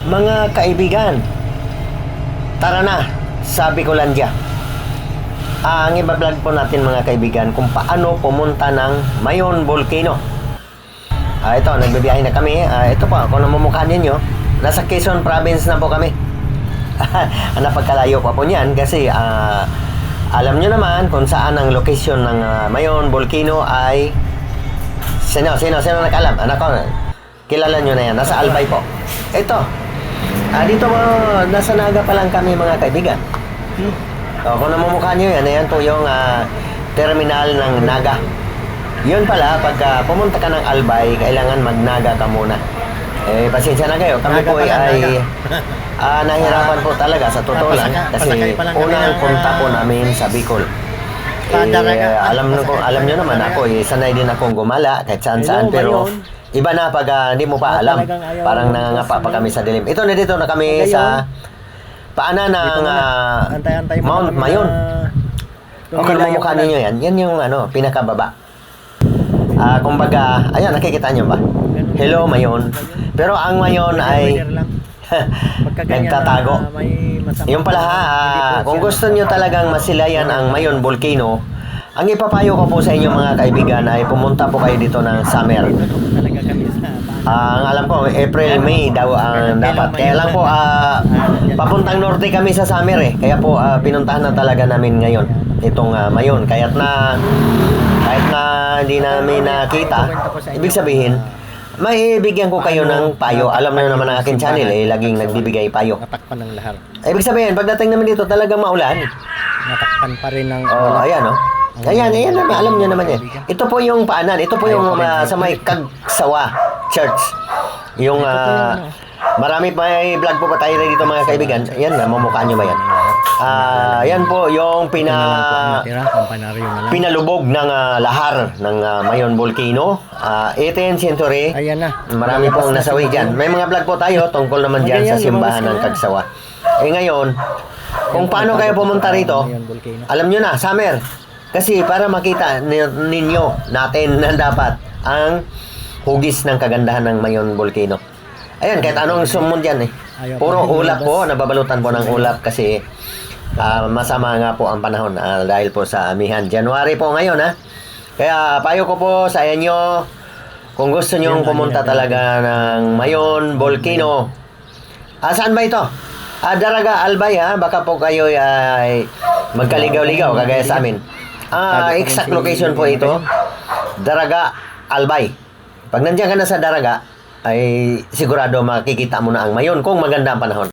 Mga kaibigan, tara na sa Bicolandia. Ang ibablog po natin mga kaibigan kung paano pumunta ng Mayon Volcano. Ito, nagbibiyahe na kami. Ito po, kung namumukha ninyo, nasa Quezon Province na po kami. Napagkalayo pa po niyan kasi alam nyo naman kung saan ang location ng Mayon Volcano ay sino nakalam? Anak ko, kilala nyo na yan. Nasa Albay po. Ito. Dito mo, nasa Naga pa lang kami mga kaibigan. Kung namumukha nyo yan, ayan po yung terminal ng Naga. Yun pala, pag pumunta ka ng Albay, kailangan mag-Naga ka muna. Pasensya na kayo. Kami po ay nahirapan po talaga sa totoo lang kasi unang punta po namin sa Bicol. Alam nyo naman ako, sanay din akong gumala kahit saan-saan, pero iba na pag hindi mo pa alam. Parang nangangapa pa kami sa dilim. Ito na dito na kami sa paanan ng Mount Mayon. O kung namumukha ninyo yan, yan yung pinakababa. Kumbaga, ayan, nakikita nyo ba? Hello, Mayon. Pero ang Mayon ay nagtatago. Yung pala kung gusto nyo talagang masilayan ang Mayon Volcano, ang ipapayo ko po sa inyo mga kaibigan ay pumunta po kayo dito ng summer. Ang alam ko, April, May daw ang dapat. Kaya lang po, papuntang norte kami sa summer eh. Kaya po, pinuntahan na talaga namin ngayon itong Mayon. Kahit na hindi namin nakita, ibig sabihin, may bigyan ko kayo ng payo. Alam nyo naman ang aking channel laging nagbibigay payo. Natakpan ng lahar. Ibig sabihin, pagdating namin dito talagang maulan. Natakpan pa rin ng ayan Ayan naman, alam nyo naman yan. Ito po yung paanan. Ito po yung sa may Kagsawa Church. Yung marami pa vlog po pa tayo dito mga kaibigan. Yan, mamukha nyo ba yan? Yan po yung pinalubog ng lahar ng Mayon Volcano. 18th century. Ayan na. Marami pong nasawi dyan. May mga vlog po tayo tungkol naman dyan sa simbahan ng Kagsawa. Ngayon, kung paano kayo pumunta rito, alam nyo na, summer. Kasi para makita ninyo natin na dapat ang hugis ng kagandahan ng Mayon Volcano. Ayan, kahit anong sumund yan Puro ulap po, nababalutan po ng ulap kasi masama nga po ang panahon dahil po sa amihan. January po ngayon Kaya payo ko po sa inyo, kung gusto nyong pumunta talaga ng Mayon Volcano. Saan ba ito? Daraga, Albay baka po kayo ay magkaligaw-ligaw kagaya sa amin. Exact location po ito, Daraga, Albay. Pag nandiyan ka na sa Daraga, ay sigurado makikita mo na ang Mayon kung maganda ang panahon.